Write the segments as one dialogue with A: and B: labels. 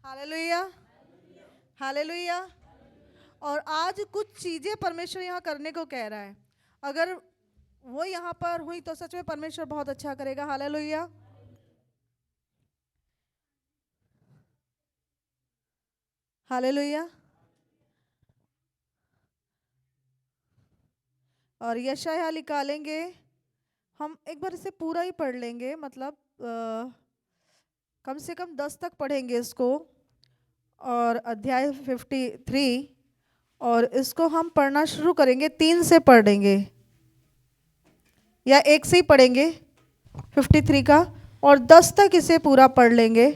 A: Hallelujah, hallelujah. और आज कुछ चीजें परमेश्वर यहाँ करने को कह रहा है। अगर वो यहाँ पर हुई तो सच में परमेश्वर बहुत अच्छा करेगा। हालेलुया। हालेलुया। और यशायाह निकालेंगे, हम एक बार इसे पूरा ही पढ़ लेंगे, मतलब कम से कम 10 तक पढ़ेंगे इसको। और अध्याय 53, और इसको हम पढ़ना शुरू करेंगे 3 से पढ़ेंगे या 1 से ही पढ़ेंगे 53 का, और 10 तक इसे पूरा पढ़ लेंगे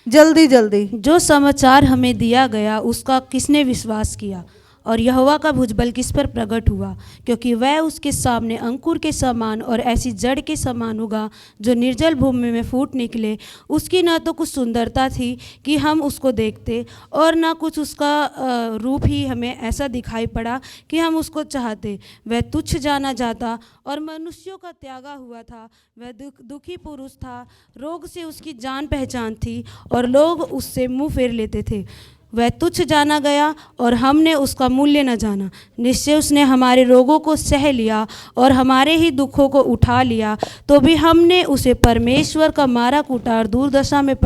A: जल्दी जल्दी।
B: जो समाचार हमें दिया गया उसका किसने विश्वास किया, और यहोवा का भुजबल किस पर प्रकट हुआ, क्योंकि वह उसके सामने अंकुर के समान और ऐसी जड़ के समान उगा जो निर्जल भूमि में फूट निकले। उसकी न तो कुछ सुंदरता थी कि हम उसको देखते, और न कुछ उसका रूप ही हमें ऐसा दिखाई पड़ा कि हम उसको चाहते। वह तुच्छ जाना जाता और मनुष्यों का त्यागा हुआ था। वह दुखी पुरुष था, रोग से उसकी जान पहचान थी, और लोग उससे मुंह फेर लेते थे। वह तुच्छ जाना गया और हमने उसका मूल्य न जाना। निश्चय उसने हमारे रोगों को सह लिया और हमारे ही दुखों को उठा लिया। तो भी हमने उसे परमेश्वर का मारा कूटा और दुर्दशा में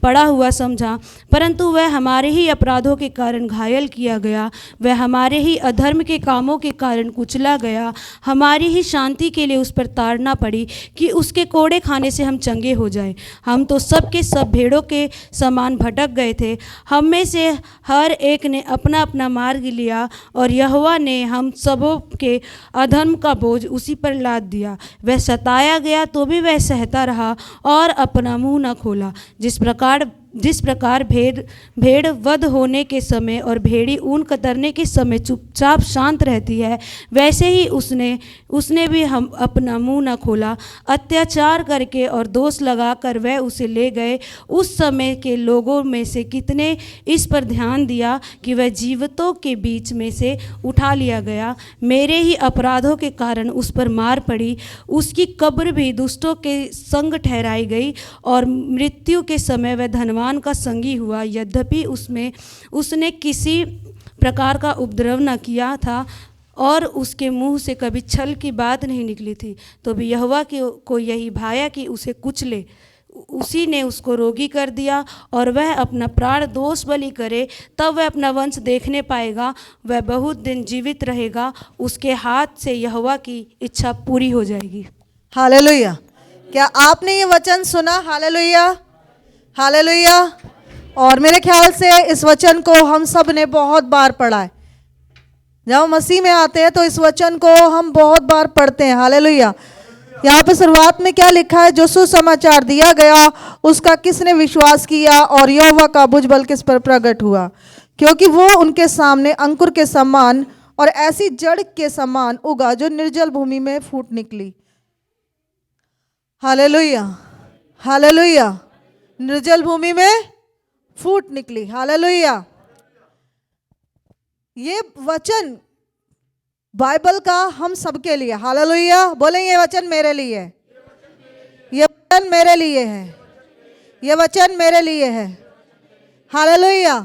B: पड़ा हुआ समझा, परंतु वह हमारे ही अपराधों के कारण घायल किया गया, वह हमारे ही अधर्म के कामों के कारण कुचला गया। हमारी ही शांति के लिए उस पर ताड़ना पड़ी कि उसके कोड़े खाने से हम चंगे हो जाएं। हम तो सब के सब भेड़ों के समान भटक गए थे, हम में से हर एक ने अपना अपना मार्ग लिया, और यहोवा ने हम सबों के अधर्म का बोझ उसी पर लाद दिया। वह सताया गया तो भी वह सहता रहा और अपना मुंह न खोला। जिस प्रकार भेड़ वध होने के समय और भेड़ी ऊन कतरने के समय चुपचाप शांत रहती है, वैसे ही उसने भी हम अपना मुंह न खोला। अत्याचार करके और दोष लगाकर वह उसे ले गए। उस समय के लोगों में से कितने इस पर ध्यान दिया कि वह जीवितों के बीच में से उठा लिया गया। मेरे ही अपराधों के कारण उस पर मार पड़ी। उसकी कब्र भी दुष्टों के संग ठहराई गई, और मृत्यु के समय वह धनवान का संगी हुआ। यद्यपि उसने किसी प्रकार का उपद्रव न किया था और उसके मुंह से कभी छल की बात नहीं निकली थी, तो भी यहोवा को यही भाया कि उसे कुचले। उसी ने उसको रोगी कर दिया, और वह अपना प्राण दोष बलि करे, तब वह अपना वंश देखने पाएगा। वह बहुत दिन जीवित रहेगा, उसके हाथ से यहोवा की इच्छा पूरी हो जाएगी।
A: हालेलुया। क्या आपने ये वचन सुना? Hallelujah, hallelujah. और मेरे ख्याल से इस वचन को हम सब ने बहुत बार पढ़ा है। जब हम मसीह में आते हैं तो इस वचन को हम बहुत बार पढ़ते हैं। हालेलुया। यहाँ पे शुरुआत में क्या लिखा है? जो सुसमाचार दिया गया उसका किसने विश्वास किया, और यहोवा का भुजबल किस पर प्रकट हुआ, क्योंकि वो उनके सामने अंकुर के समान और ऐसी जड़ के समान उगा जो निर्जल भूमि में फूट निकली। Hallelujah, hallelujah. निर्जल भूमि में फूट निकली। हालेलुया। ये वचन बाइबल का हम सबके लिए। हालेलुया। बोलें, ये वचन मेरे लिए, ये वचन मेरे लिए है, ये वचन मेरे लिए है। Hallelujah,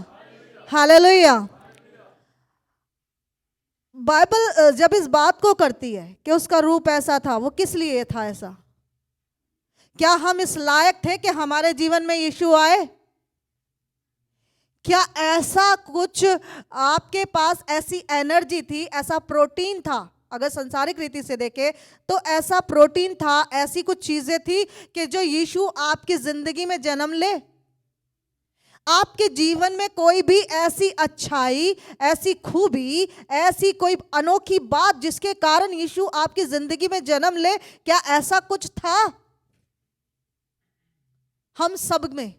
A: hallelujah. बाइबल जब इस बात को करती है कि उसका रूप ऐसा था, वो किस लिए था ऐसा? क्या हम इस लायक थे कि हमारे जीवन में यीशु आए? क्या ऐसा कुछ आपके पास, ऐसी एनर्जी थी, ऐसा प्रोटीन था? अगर संसारिक रीति से देखें तो ऐसा प्रोटीन था, ऐसी कुछ चीजें थी कि जो यीशु आपकी जिंदगी में जन्म ले। आपके जीवन में कोई भी ऐसी अच्छाई, ऐसी खूबी, ऐसी कोई अनोखी बात जिसके कारण यीशु आपकी जिंदगी में जन्म ले, क्या ऐसा कुछ था? हम सब में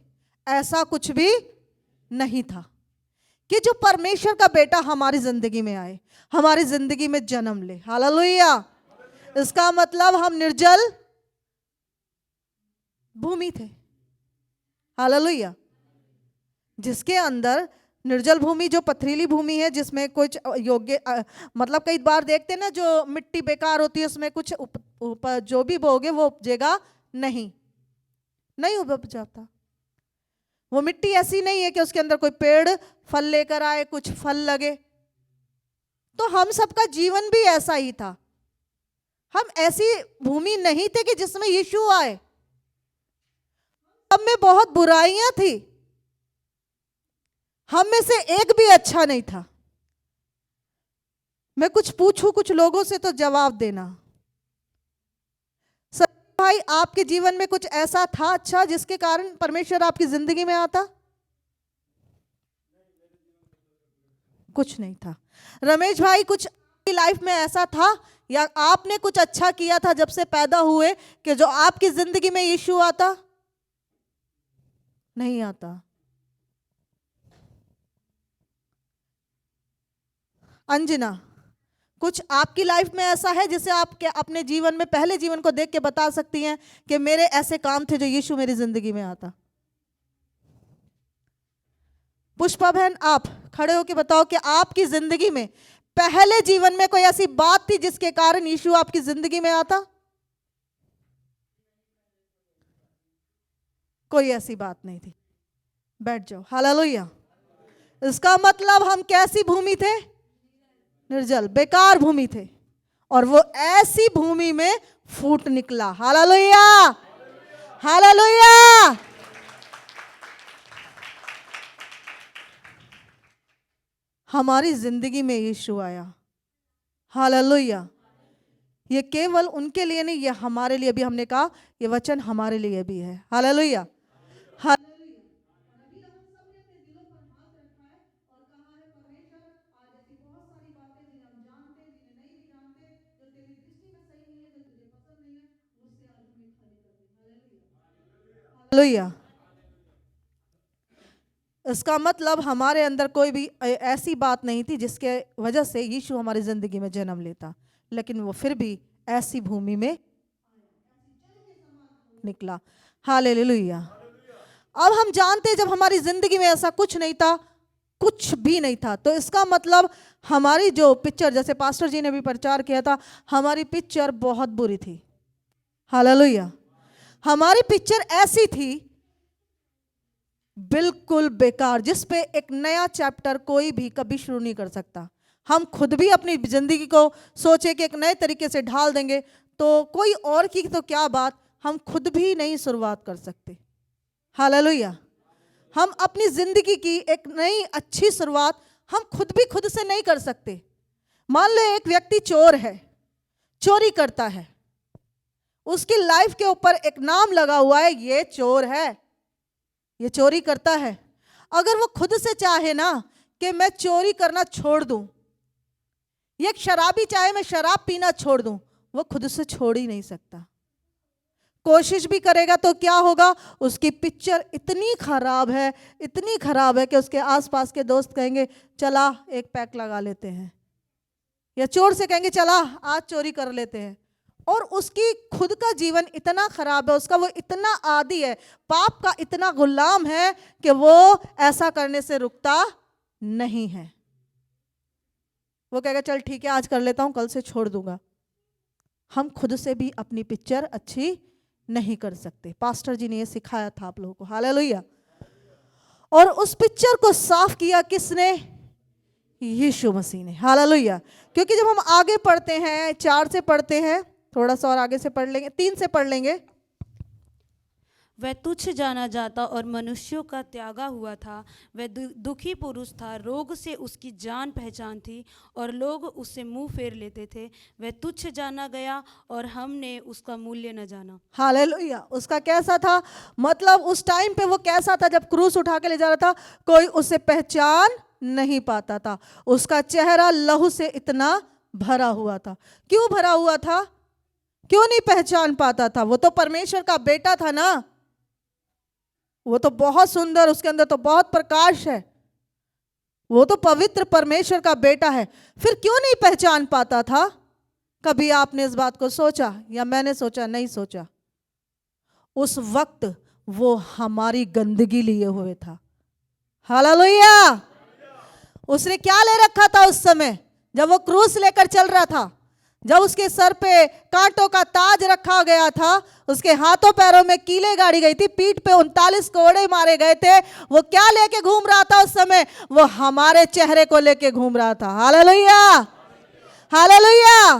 A: ऐसा कुछ भी नहीं था कि जो परमेश्वर का बेटा हमारी जिंदगी में आए, हमारी जिंदगी में जन्म ले। हालेलुया। इसका मतलब हम निर्जल भूमि थे। हालेलुया। जिसके अंदर निर्जल भूमि, जो पथरीली भूमि है, जिसमें कुछ योग्य मतलब कई बार देखते ना, जो मिट्टी बेकार होती है उसमें कुछ जो भी बोगे वो उपजेगा नहीं उपज जाता। वो मिट्टी ऐसी नहीं है कि उसके अंदर कोई पेड़ फल लेकर आए, कुछ फल लगे। तो हम सबका जीवन भी ऐसा ही था। हम ऐसी भूमि नहीं थे कि जिसमें यीशु आए। हम में बहुत बुराइयां थी, हम में से एक भी अच्छा नहीं था। मैं कुछ पूछूं कुछ लोगों से तो जवाब देना। भाई, आपके जीवन में कुछ ऐसा था अच्छा जिसके कारण परमेश्वर आपकी जिंदगी में आता? कुछ नहीं था। रमेश भाई, कुछ आपकी लाइफ में ऐसा था या आपने कुछ अच्छा किया था जब से पैदा हुए कि जो आपकी जिंदगी में यीशु आता? नहीं आता। अंजना, कुछ आपकी लाइफ में ऐसा है जिसे आप के अपने जीवन में पहले जीवन को देख के बता सकती हैं कि मेरे ऐसे काम थे जो यीशु मेरी जिंदगी में आता? पुष्पा बहन, आप खड़े होकर बताओ कि आपकी जिंदगी में पहले जीवन में कोई ऐसी बात थी जिसके कारण यीशु आपकी जिंदगी में आता? कोई ऐसी बात नहीं थी। बैठ जाओ। हालेलुया। इसका मतलब हम कैसी भूमि थे? निर्जल, बेकार भूमि थे, और वो ऐसी भूमि में फूट निकला। Hallelujah, hallelujah. हमारी जिंदगी में यीशु आया। हालेलुया। ये केवल उनके लिए नहीं, ये हमारे लिए भी। हमने कहा ये वचन हमारे लिए भी है। हालेलुया। हालेलुया। इसका मतलब हमारे अंदर कोई भी ऐसी बात नहीं थी जिसके वजह से यीशु हमारी जिंदगी में जन्म लेता, लेकिन वो फिर भी ऐसी भूमि में निकला। हालेलुया। अब हम जानते हैं जब हमारी जिंदगी में ऐसा कुछ नहीं था, कुछ भी नहीं था, तो इसका मतलब हमारी जो पिक्चर, जैसे पास्टर जी ने भी प्रचार किया था, हमारी पिक्चर बहुत बुरी थी। हालेलुया। हमारी पिक्चर ऐसी थी बिल्कुल बेकार, जिस पे एक नया चैप्टर कोई भी कभी शुरू नहीं कर सकता। हम खुद भी अपनी जिंदगी को सोचे कि एक नए तरीके से ढाल देंगे तो कोई और की तो क्या बात, हम खुद भी नहीं शुरुआत कर सकते। हालेलुया। हम अपनी जिंदगी की एक नई अच्छी शुरुआत हम खुद भी खुद से नहीं कर सकते। मान लो एक व्यक्ति चोर है, चोरी करता है, उसकी लाइफ के ऊपर एक नाम लगा हुआ है, ये चोर है, ये चोरी करता है। अगर वो खुद से चाहे ना कि मैं चोरी करना छोड़ दूं, ये शराबी चाहे मैं शराब पीना छोड़ दूं, वो खुद से छोड़ ही नहीं सकता। कोशिश भी करेगा तो क्या होगा, उसकी पिक्चर इतनी खराब है, इतनी खराब है कि उसके आसपास के दोस्त कहेंगे चला एक पैक लगा लेते हैं, या चोर से कहेंगे चला आज चोरी कर लेते हैं। और उसकी खुद का जीवन इतना खराब है, उसका वो इतना आदी है, पाप का इतना गुलाम है कि वो ऐसा करने से रुकता नहीं है। वो कहेगा चल ठीक है आज कर लेता हूं, कल से छोड़ दूंगा। हम खुद से भी अपनी पिक्चर अच्छी नहीं कर सकते। पास्टर जी ने ये सिखाया था आप लोगों को। हालेलुया। और उस पिक्चर को साफ किया किसने? यीशु मसीह ने। हालेलुया। क्योंकि जब हम आगे पढ़ते हैं, 4 से पढ़ते हैं, थोड़ा सा और आगे से पढ़ लेंगे, 3 से पढ़ लेंगे।
B: वह तुच्छ जाना जाता और मनुष्यों का त्यागा हुआ था। वह दुखी पुरुष था, रोग से उसकी जान पहचान थी और लोग उससे मुंह फेर लेते थे। वह तुच्छ जाना गया और हमने उसका मूल्य न जाना। हालेलुया।
A: उसका कैसा था, मतलब उस टाइम पे वो कैसा था, जब क्रूस उठा के ले जा रहा था कोई उसे पहचान नहीं पाता था। उसका चेहरा लहू से इतना भरा हुआ था। क्यों भरा हुआ था? क्यों नहीं पहचान पाता था? वो तो परमेश्वर का बेटा था ना, वो तो बहुत सुंदर, उसके अंदर तो बहुत प्रकाश है, वो तो पवित्र परमेश्वर का बेटा है, फिर क्यों नहीं पहचान पाता था? कभी आपने इस बात को सोचा या मैंने सोचा? नहीं सोचा। उस वक्त वो हमारी गंदगी लिए हुए था। हालेलुया। उसने क्या ले रखा था उस समय जब वो क्रूस लेकर चल रहा था? जब उसके सर पे कांटों का ताज रखा गया था, उसके हाथों पैरों में कीलें गाड़ी गई थी, पीठ पे 39 कोड़े मारे गए थे, वो क्या लेके घूम रहा था उस समय? वो हमारे चेहरे को लेके घूम रहा था। Hallelujah, hallelujah.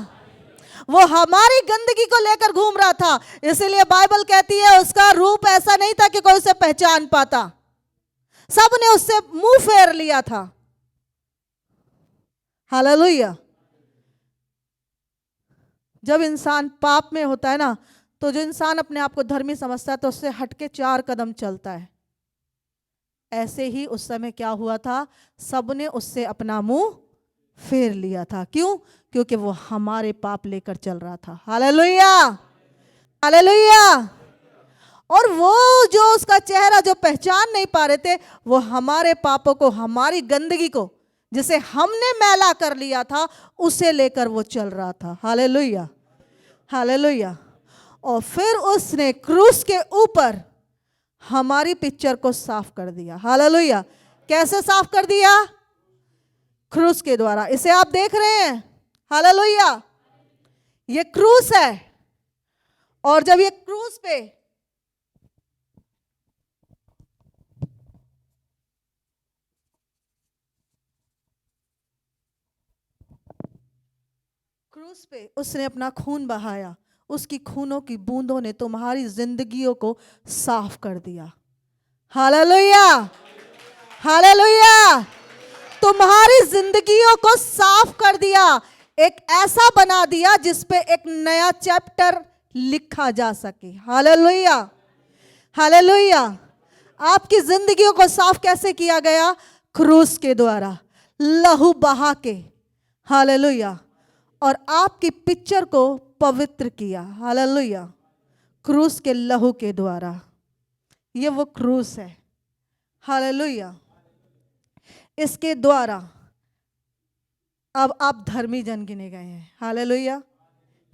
A: वो हमारी गंदगी को लेकर घूम रहा था। इसीलिए बाइबल कहती है उसका रूप ऐसा नहीं था कि कोई उसे पहचान पाता, सब ने उससे मुंह फेर लिया था। हालेलुया। जब इंसान पाप में होता है ना, तो जो इंसान अपने आप को धर्मी समझता है तो उससे हटके 4 कदम चलता है। ऐसे ही उस समय क्या हुआ था? सबने उससे अपना मुंह फेर लिया था। क्यों? क्योंकि वो हमारे पाप लेकर चल रहा था। Hallelujah, hallelujah. और वो जो उसका चेहरा जो पहचान नहीं पा रहे थे, वो हमारे पापों को, हमारी गंदगी को, जिसे हमने मैला कर लिया था, उसे लेकर वो चल रहा था। Hallelujah, hallelujah. और फिर उसने क्रूस के ऊपर हमारी पिक्चर को साफ कर दिया। हालेलुया। कैसे साफ कर दिया? क्रूस के द्वारा। इसे आप देख रहे हैं। हालेलुया। ये क्रूस है, और जब ये क्रूस पे उसने अपना खून बहाया, उसकी खूनों की बूंदों ने तुम्हारी जिंदगियों को साफ कर दिया। Hallelujah, hallelujah. तुम्हारी जिंदगियों को साफ कर दिया, एक ऐसा बना दिया जिस पे एक नया चैप्टर लिखा जा सके। Hallelujah, hallelujah. आपकी जिंदगियों को साफ कैसे किया गया? क्रूस के द्वारा, लहू बहा के। हालेलुया। और आपकी पिक्चर को पवित्र किया। हालेलुया। क्रूस के लहू के द्वारा। ये वो क्रूस है। हालेलुया। इसके द्वारा अब आप धर्मी जन गिने गए हैं। हालेलुया।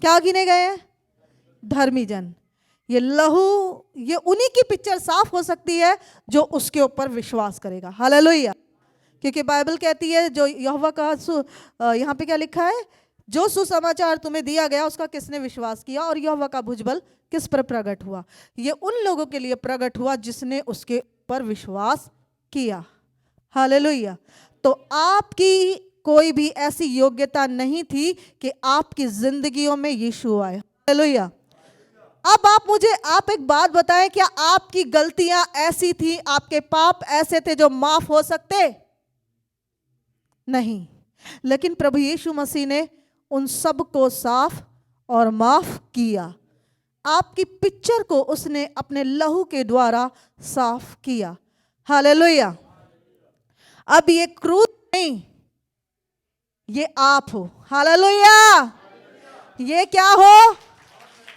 A: क्या गिने गए हैं? धर्मी जन। ये लहू, ये उन्हीं की पिक्चर साफ हो सकती है जो उसके ऊपर विश्वास करेगा। हालेलुया। क्योंकि बाइबल कहती है, जो यहोवा का यहाँ पे क्या लिखा है? जो सुसमाचार तुम्हें दिया गया उसका किसने विश्वास किया, और यहोवा का भुजबल किस पर प्रकट हुआ? ये उन लोगों के लिए प्रकट हुआ जिसने उसके पर विश्वास किया। हालेलुया। तो आपकी कोई भी ऐसी योग्यता नहीं थी कि आपकी जिंदगियों में यीशु आए। हालेलुया। अब आप एक बात बताएं, क्या आपकी गलतियां ऐसी थी, आपके पाप ऐसे थे जो माफ हो सकते? नहीं। लेकिन प्रभु यीशु मसीह ने उन सब को साफ और माफ किया। आपकी पिक्चर को उसने अपने लहू के द्वारा साफ किया। हालेलुया। अब ये क्रूस नहीं, ये आप हो। हालेलुया। ये क्या हो?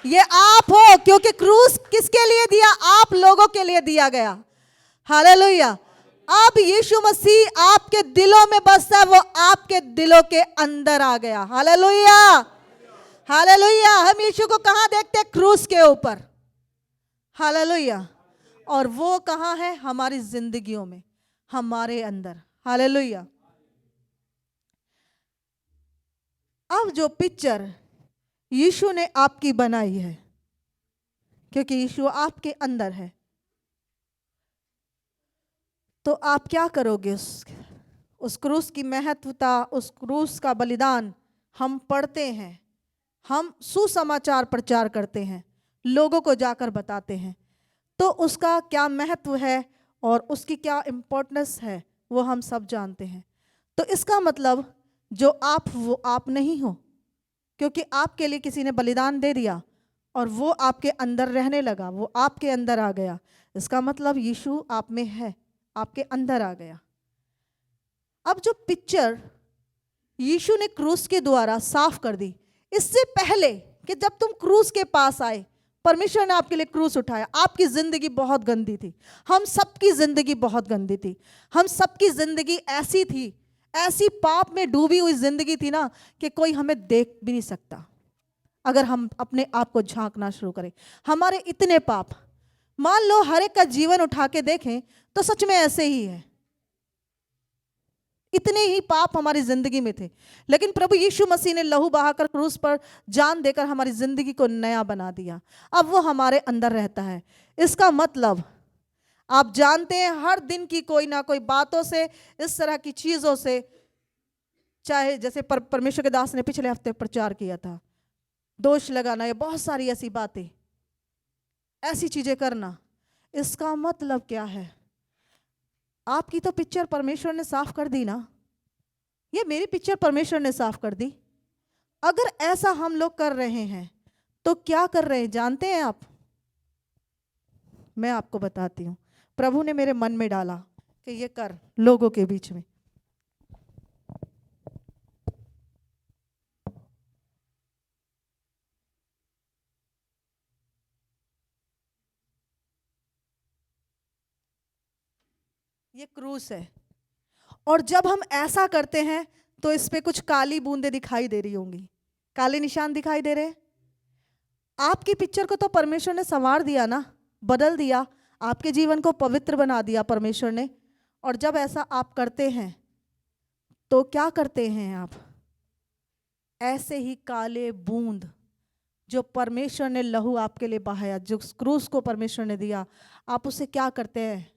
A: ये आप हो, क्योंकि क्रूस किसके लिए दिया? आप लोगों के लिए दिया गया। हालेलुया। अब यीशु मसीह आपके दिलों में बसता है, वो आपके दिलों के अंदर आ गया। Hallelujah, hallelujah. हम यीशु को कहां देखते हैं? क्रूस के ऊपर। हालेलुया। और वो कहां है? हमारी जिंदगियों में, हमारे अंदर। हालेलुया। अब जो पिक्चर यीशु ने आपकी बनाई है, क्योंकि यीशु आपके अंदर है, तो आप क्या करोगे? उस क्रूस की महत्वता, उस क्रूस का बलिदान हम पढ़ते हैं, हम सुसमाचार प्रचार करते हैं, लोगों को जाकर बताते हैं, तो उसका क्या महत्व है और उसकी क्या इम्पोर्टेंस है वो हम सब जानते हैं। तो इसका मतलब जो आप, वो आप नहीं हो, क्योंकि आपके लिए किसी ने बलिदान दे दिया और वो आपके अंदर रहने लगा, वो आपके अंदर आ गया। इसका मतलब यीशु आप में है, आपके अंदर आ गया। अब जो पिक्चर यीशु ने क्रूस के द्वारा साफ कर दी, इससे पहले कि जब तुम क्रूस के पास आए, परमेश्वर ने आपके लिए क्रूस उठाया। आपकी जिंदगी बहुत गंदी थी, हम सबकी जिंदगी बहुत गंदी थी, हम सबकी जिंदगी ऐसी थी, ऐसी पाप में डूबी हुई जिंदगी थी ना कि कोई हमें देख भी नहीं सकता। अगर हम अपने आप को झांकना शुरू करें, हमारे इतने पाप, मान लो हर एक का जीवन उठा के देखें तो सच में ऐसे ही है। इतने ही पाप हमारी जिंदगी में थे, लेकिन प्रभु यीशु मसीह ने लहू बहाकर क्रूस पर जान देकर हमारी जिंदगी को नया बना दिया। अब वो हमारे अंदर रहता है। इसका मतलब आप जानते हैं, हर दिन की कोई ना कोई बातों से, इस तरह की चीजों से, चाहे जैसे परमेश्वर के दास ने पिछले हफ्ते प्रचार किया था, दोष लगाना या बहुत सारी ऐसी बातें, ऐसी चीजें करना, इसका मतलब क्या है? आपकी तो पिक्चर परमेश्वर ने साफ कर दी ना, ये मेरी पिक्चर परमेश्वर ने साफ कर दी। अगर ऐसा हम लोग कर रहे हैं तो क्या कर रहे हैं जानते हैं आप? मैं आपको बताती हूँ। प्रभु ने मेरे मन में डाला कि ये कर लोगों के बीच में। ये क्रूस है, और जब हम ऐसा करते हैं तो इस पे कुछ काली बूंदें दिखाई दे रही होंगी, काले निशान दिखाई दे रहे हैं। आपकी पिक्चर को तो परमेश्वर ने संवार दिया ना, बदल दिया, आपके जीवन को पवित्र बना दिया परमेश्वर ने। और जब ऐसा आप करते हैं तो क्या करते हैं आप? ऐसे ही काले बूंद जो परमेश्वर ने लहू आपके लिए बहाया, जो क्रूस को परमेश्वर ने दिया, आप उसे क्या करते हैं?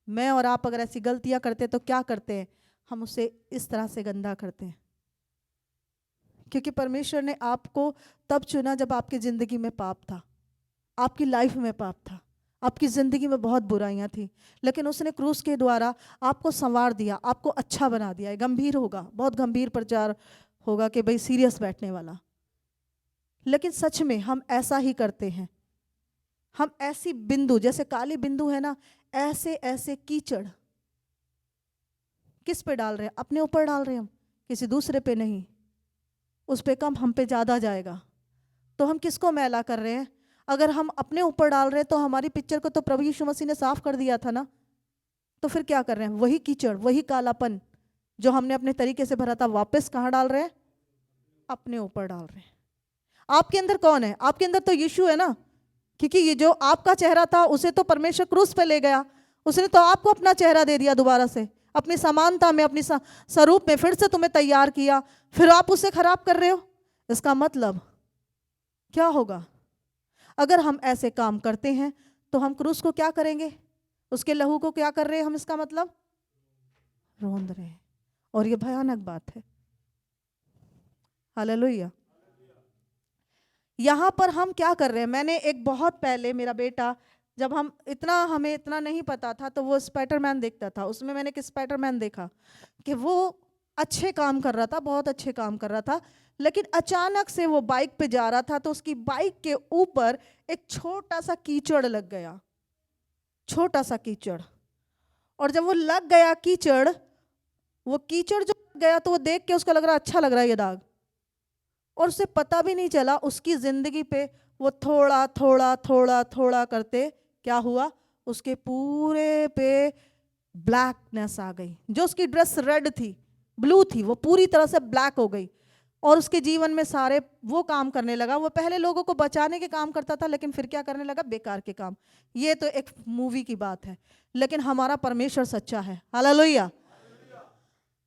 A: मैं और आप अगर ऐसी गलतियां करते हैं तो क्या करते हैं? हम उसे इस तरह से गंदा करते हैं, क्योंकि परमेश्वर ने आपको तब चुना जब आपकी जिंदगी में पाप था, आपकी लाइफ में पाप था, आपकी जिंदगी में बहुत बुराइयां थी, लेकिन उसने क्रूस के द्वारा आपको संवार दिया, आपको अच्छा बना दिया है। गंभीर होगा, बहुत गंभीर प्रचार होगा कि भाई सीरियस बैठने वाला, लेकिन सच में हम ऐसा ही करते हैं। हम ऐसी बिंदु, जैसे काली बिंदु है ना, ऐसे ऐसे कीचड़ किस पे डाल रहे हैं? अपने ऊपर डाल रहे हैं हम, किसी दूसरे पे नहीं। उस पे कम, हम पे ज़्यादा जाएगा। तो हम किसको मैला कर रहे हैं? अगर हम अपने ऊपर डाल रहे हैं तो हमारी पिक्चर को तो प्रभु यीशु मसीह ने साफ कर दिया था ना, तो फिर क्या कर रहे हैं? वही कीचड़, वही कालापन जो हमने अपने तरीके से भरा था, वापस कहाँ डाल रहे हैं? अपने ऊपर डाल रहे हैं। आपके अंदर कौन है? आपके अंदर तो यीशु है ना, क्योंकि ये जो आपका चेहरा था उसे तो परमेश्वर क्रूस पे ले गया, उसने तो आपको अपना चेहरा दे दिया दोबारा से, अपनी समानता में, अपनी स्वरूप में फिर से तुम्हें तैयार किया, फिर आप उसे खराब कर रहे हो। इसका मतलब क्या होगा? अगर हम ऐसे काम करते हैं तो हम क्रूस को क्या करेंगे? उसके लहू को क्या कर रहे हैं हम? इसका मतलब रोंद रहे हैं, और ये भयानक बात है। हालेलुया। यहाँ पर हम क्या कर रहे हैं? मैंने एक बहुत पहले, मेरा बेटा, जब हमें इतना नहीं पता था, तो वो स्पाइडरमैन देखता था, उसमें मैंने एक स्पाइडरमैन देखा कि वो अच्छे काम कर रहा था, बहुत अच्छे काम कर रहा था, लेकिन अचानक से वो बाइक पे जा रहा था तो उसकी बाइक के ऊपर एक छोटा सा कीचड़ लग गया, छोटा सा कीचड़। और जब वो लग गया कीचड़, वो कीचड़ जो लग गया तो वो देख के उसको लग रहा अच्छा लग रहा है ये दाग, और उसे पता भी नहीं चला उसकी जिंदगी पे वो थोड़ा थोड़ा थोड़ा थोड़ा करते क्या हुआ? उसके पूरे पे ब्लैकनेस आ गई। जो उसकी ड्रेस रेड थी, ब्लू थी, वो पूरी तरह से ब्लैक हो गई, और उसके जीवन में सारे वो काम करने लगा। वो पहले लोगों को बचाने के काम करता था, लेकिन फिर क्या करने लगा? बेकार के काम। ये तो एक मूवी की बात है, लेकिन हमारा परमेश्वर सच्चा है। हालेलुया।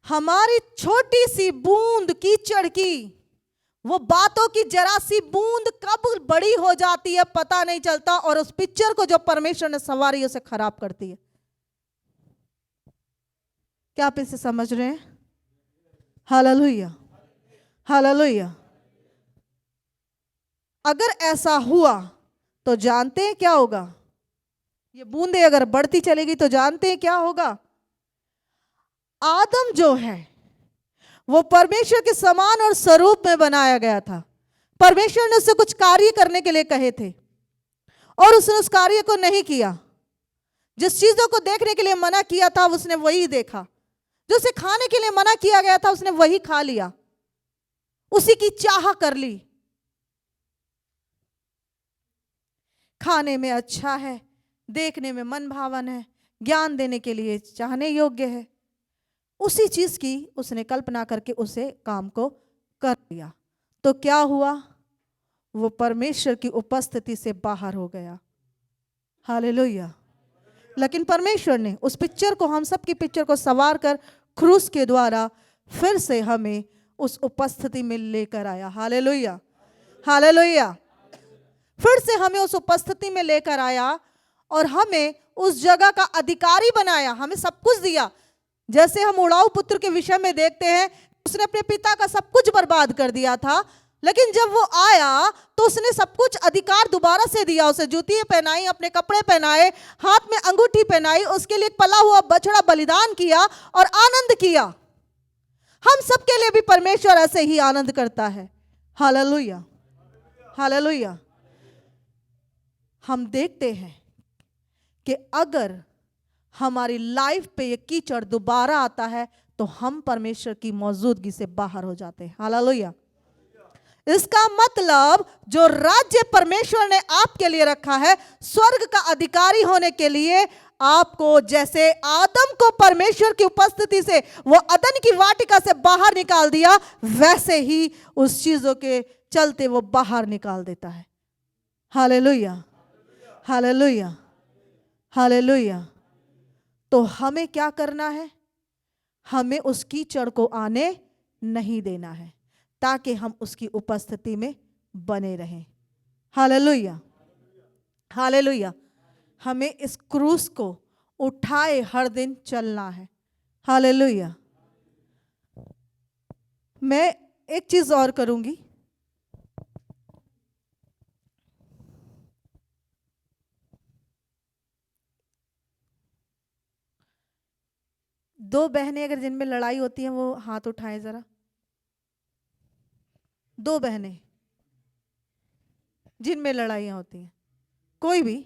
A: हमारी छोटी सी बूंद कीचड़ की, वो बातों की जरा सी बूंद कब बड़ी हो जाती है पता नहीं चलता, और उस पिक्चर को जो परमेश्वर ने संवारी उसे खराब करती है। क्या आप इसे समझ रहे हैं? Hallelujah, hallelujah. अगर ऐसा हुआ तो जानते हैं क्या होगा? ये बूंदे अगर बढ़ती चलेगी तो जानते हैं क्या होगा? आदम जो है वो परमेश्वर के समान और स्वरूप में बनाया गया था। परमेश्वर ने उससे कुछ कार्य करने के लिए कहे थे, और उसने उस कार्य को नहीं किया। जिस चीजों को देखने के लिए मना किया था उसने वही देखा, जो उसे खाने के लिए मना किया गया था उसने वही खा लिया, उसी की चाह कर ली। खाने में अच्छा है, देखने में मन भावन है, ज्ञान देने के लिए चाहने योग्य है, उसी चीज की उसने कल्पना करके उसे काम को कर लिया। तो क्या हुआ? वो परमेश्वर की उपस्थिति से बाहर हो गया। हालेलुया। लेकिन परमेश्वर ने उस पिक्चर को, हम सब की पिक्चर को संवार कर क्रूस के द्वारा फिर से हमें उस उपस्थिति में लेकर आया। Hallelujah, hallelujah. फिर से हमें उस उपस्थिति में लेकर आया और हमें उस जगह का अधिकारी बनाया, हमें सब कुछ दिया। जैसे हम उड़ाऊ पुत्र के विषय में देखते हैं, उसने अपने पिता का सब कुछ बर्बाद कर दिया था, लेकिन जब वो आया तो उसने सब कुछ अधिकार दोबारा से दिया। उसे जूती पहनाई, अपने कपड़े पहनाए, हाथ में अंगूठी पहनाई, उसके लिए पला हुआ बछड़ा बलिदान किया और आनंद किया। हम सबके लिए भी परमेश्वर ऐसे ही आनंद करता है। Hallelujah, hallelujah. हम देखते हैं कि अगर हमारी लाइफ पे ये कीचड़ दोबारा आता है तो हम परमेश्वर की मौजूदगी से बाहर हो जाते हैं। हालेलुया। इसका मतलब जो राज्य परमेश्वर ने आपके लिए रखा है, स्वर्ग का अधिकारी होने के लिए, आपको जैसे आदम को परमेश्वर की उपस्थिति से वो अदन की वाटिका से बाहर निकाल दिया, वैसे ही उस चीजों के चलते वो बाहर निकाल देता है। Hallelujah, hallelujah, hallelujah. तो हमें क्या करना है? हमें उस कीचड़ को आने नहीं देना है, ताकि हम उसकी उपस्थिति में बने रहें। Hallelujah, hallelujah. हमें इस क्रूस को उठाए हर दिन चलना है। हालेलुया। मैं एक चीज और करूंगी। दो बहनें अगर जिनमें लड़ाई होती है वो हाथ उठाएं जरा। दो बहनें जिनमें लड़ाइयां होती हैं, कोई भी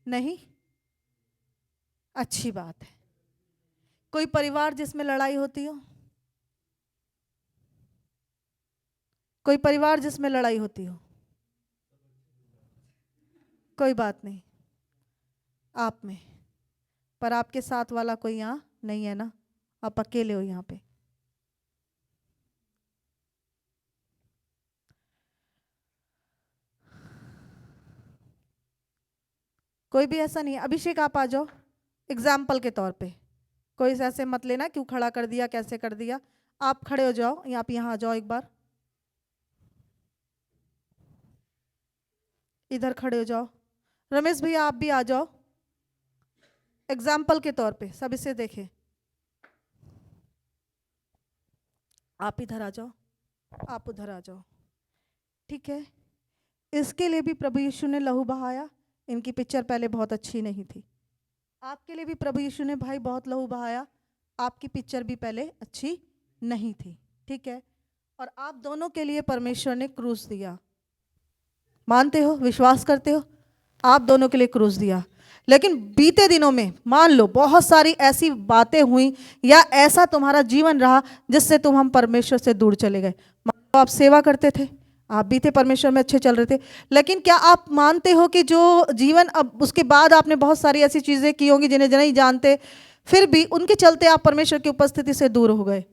A: नहीं? अच्छी बात है। कोई परिवार जिसमें लड़ाई होती हो? कोई परिवार जिसमें लड़ाई होती हो? कोई बात नहीं, आप में, पर आपके साथ वाला कोई यहाँ नहीं है ना, आप अकेले हो यहाँ पे। कोई भी ऐसा नहीं है? अभिषेक आप आ जाओ एग्जाम्पल के तौर पे। कोई ऐसे मत लेना क्यों खड़ा कर दिया, कैसे कर दिया। आप खड़े हो जाओ, आप यहाँ आ जाओ, एक बार इधर खड़े हो जाओ। रमेश भैया आप भी आ जाओ एग्जाम्पल के तौर पे, सब इसे देखें। आप इधर आ जाओ, आप उधर आ जाओ, ठीक है। इसके लिए भी प्रभु यीशु ने लहू बहाया। इनकी पिक्चर पहले बहुत अच्छी नहीं थी। आपके लिए भी प्रभु यीशु ने भाई बहुत लहू बहाया। आपकी पिक्चर भी पहले अच्छी नहीं थी, ठीक है। और आप दोनों के लिए परमेश्वर ने क्रूस दिया। मानते हो, विश्वास करते हो? आप दोनों के लिए क्रूस दिया। लेकिन बीते दिनों में मान लो बहुत सारी ऐसी बातें हुई या ऐसा तुम्हारा जीवन रहा जिससे तुम हम परमेश्वर से दूर चले गए। मान लो आप सेवा करते थे, आप भी थे परमेश्वर में अच्छे चल रहे थे, लेकिन क्या आप मानते हो कि जो जीवन अब उसके बाद आपने बहुत सारी ऐसी चीज़ें की होंगी जिन्हें नहीं जानते, फिर भी उनके चलते आप परमेश्वर की उपस्थिति से दूर हो गए?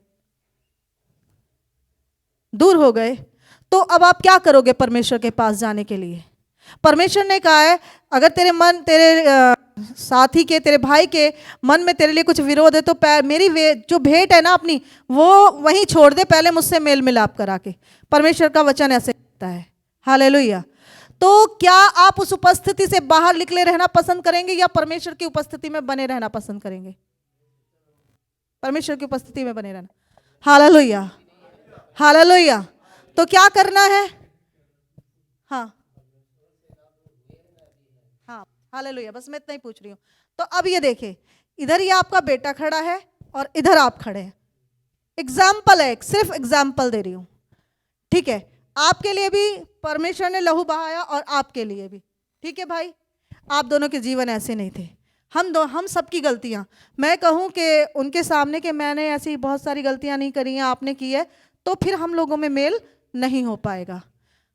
A: दूर हो गए तो अब आप क्या करोगे परमेश्वर के पास जाने के लिए? परमेश्वर ने कहा है अगर तेरे साथी के, तेरे भाई के मन में तेरे लिए कुछ विरोध है तो मेरी जो भेंट है ना अपनी, वो वहीं छोड़ दे, पहले मुझसे मेल मिलाप करा के। परमेश्वर का वचन ऐसे कहता है। हालेलुया। तो क्या आप उस उपस्थिति से बाहर निकले रहना पसंद करेंगे या परमेश्वर की उपस्थिति में बने रहना पसंद करेंगे? परमेश्वर की उपस्थिति में बने रहना। Hallelujah, hallelujah. तो क्या करना है? हाँ हाँ, हालेलुया। बस मैं इतना ही पूछ रही हूँ। तो अब ये देखे, इधर ये आपका बेटा खड़ा है और इधर आप खड़े हैं। एग्जाम्पल है, सिर्फ एग्जाम्पल दे रही हूँ, ठीक है। आपके लिए भी परमेश्वर ने लहू बहाया और आपके लिए भी, ठीक है भाई। आप दोनों के जीवन ऐसे नहीं थे। हम सबकी गलतियाँ, मैं कहूँ कि उनके सामने कि मैंने ऐसी बहुत सारी गलतियाँ नहीं करी हैं, आपने की है, तो फिर हम लोगों में मेल नहीं हो पाएगा।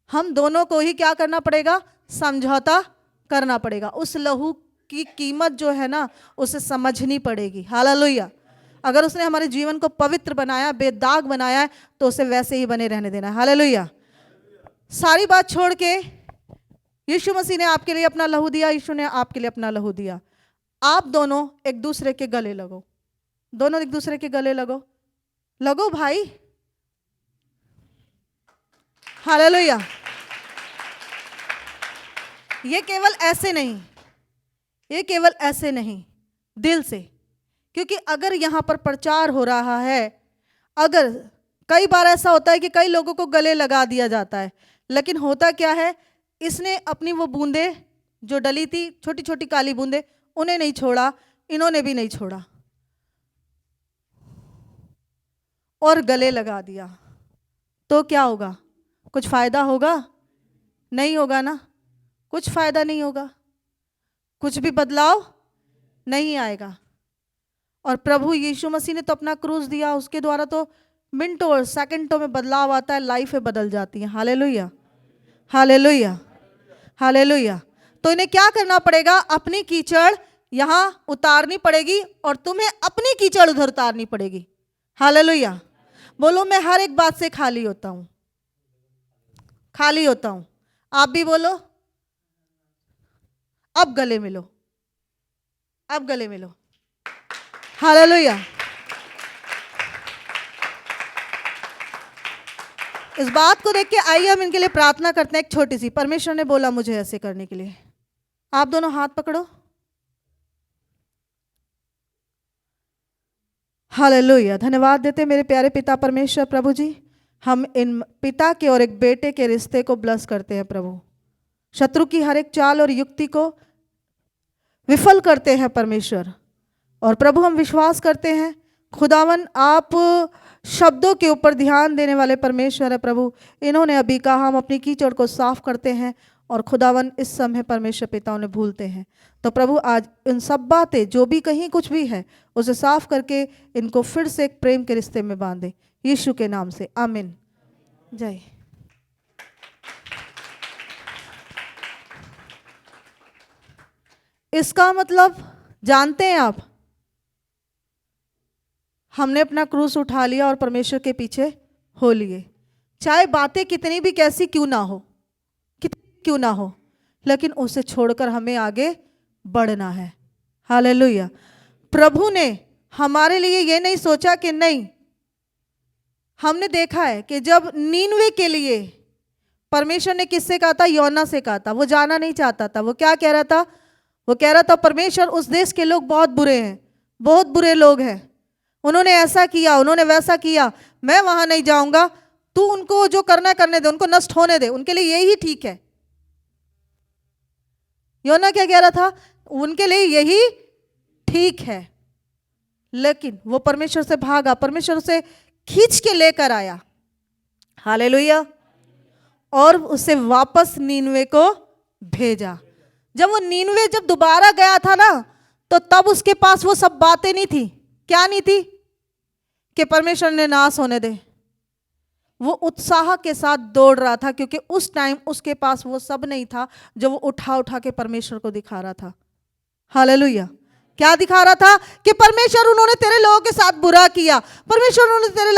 A: हम दोनों को ही क्या करना पड़ेगा? समझौता करना पड़ेगा। उस लहू की कीमत जो है ना, उसे समझनी पड़ेगी। हालेलुया। अगर उसने हमारे जीवन को पवित्र बनाया, बेदाग बनाया है, तो उसे वैसे ही बने रहने देना है। हालेलुया। सारी बात छोड़ के यीशु मसीह ने आपके लिए अपना लहू दिया, यीशु ने आपके लिए अपना लहू दिया। आप दोनों एक दूसरे के गले लगो, दोनों एक दूसरे के गले लगो, लगो भाई। हालेलुया। ये केवल ऐसे नहीं, ये केवल ऐसे नहीं, दिल से। क्योंकि अगर यहाँ पर प्रचार हो रहा है, अगर कई बार ऐसा होता है कि कई लोगों को गले लगा दिया जाता है, लेकिन होता क्या है, इसने अपनी वो बूंदे जो डली थी, छोटी छोटी काली बूंदे, उन्हें नहीं छोड़ा, इन्होंने भी नहीं छोड़ा और गले लगा दिया। तो क्या होगा? कुछ फायदा होगा? नहीं होगा ना, कुछ फायदा नहीं होगा, कुछ भी बदलाव नहीं आएगा। और प्रभु यीशु मसीह ने तो अपना क्रूस दिया, उसके द्वारा तो मिनटों और सेकंडों में बदलाव आता है, लाइफें बदल जाती हैं। Hallelujah, hallelujah, hallelujah. तो इन्हें क्या करना पड़ेगा? अपनी कीचड़ यहाँ उतारनी पड़ेगी और तुम्हें अपनी कीचड़ उधर उतारनी पड़ेगी। हालेलुया। बोलो, मैं हर एक बात से खाली होता हूँ, खाली होता हूँ। आप भी बोलो, अब गले मिलो, अब गले मिलो। हालेलुया। इस बात को देख के आइए हम इनके लिए प्रार्थना करते हैं, एक छोटी सी। परमेश्वर ने बोला मुझे ऐसे करने के लिए। आप दोनों हाथ पकड़ो। हालेलुया। धन्यवाद देते मेरे प्यारे पिता परमेश्वर। प्रभु जी, हम इन पिता के और एक बेटे के रिश्ते को ब्लेस करते हैं प्रभु। शत्रु की हर एक चाल और युक्ति को विफल करते हैं परमेश्वर। और प्रभु हम विश्वास करते हैं खुदावन आप शब्दों के ऊपर ध्यान देने वाले परमेश्वर है प्रभु। इन्होंने अभी कहा हम अपनी कीचड़ को साफ करते हैं और खुदावन इस समय परमेश्वर पिता उन्हें भूलते हैं। तो प्रभु आज इन सब बातें जो भी कहीं कुछ भी है उसे साफ करके इनको फिर से एक प्रेम के रिश्ते में बांधे, यीशु के नाम से, आमीन। जय। इसका मतलब जानते हैं आप, हमने अपना क्रूस उठा लिया और परमेश्वर के पीछे हो लिए। चाहे बातें कितनी भी कैसी क्यों ना हो, कितनी क्यों ना हो, लेकिन उसे छोड़कर हमें आगे बढ़ना है। हालेलुया। प्रभु ने हमारे लिए ये नहीं सोचा कि नहीं, हमने देखा है कि जब नीनवे के लिए परमेश्वर ने किससे कहा था? योना से कहा था। वो जाना नहीं चाहता था। वो क्या कह रहा था? वो कह रहा था परमेश्वर उस देश के लोग बहुत बुरे हैं, बहुत बुरे लोग हैं, उन्होंने ऐसा किया, उन्होंने वैसा किया, मैं वहां नहीं जाऊंगा, तू उनको जो करना करने दे, उनको नष्ट होने दे, उनके लिए यही ठीक है। योना क्या कह रहा था? उनके लिए यही ठीक है। लेकिन वो परमेश्वर से भागा, परमेश्वर उसे खींच के लेकर आया। हालेलुया। और उसे वापस नीनवे को भेजा। जब वो नीनवे जब दोबारा गया था ना, तो तब उसके पास वो सब बातें नहीं थी। क्या नहीं थी? कि परमेश्वर ने नाश होने दे। वो उत्साह के साथ दौड़ रहा था, क्योंकि उस टाइम उसके पास वो सब नहीं था जो वो उठा उठा के परमेश्वर को दिखा रहा था। हालेलुया। क्या दिखा रहा था? कि परमेश्वर उन्होंने तेरे लोगों के साथ बुरा किया, परमेश्वर उन्होंने तेरे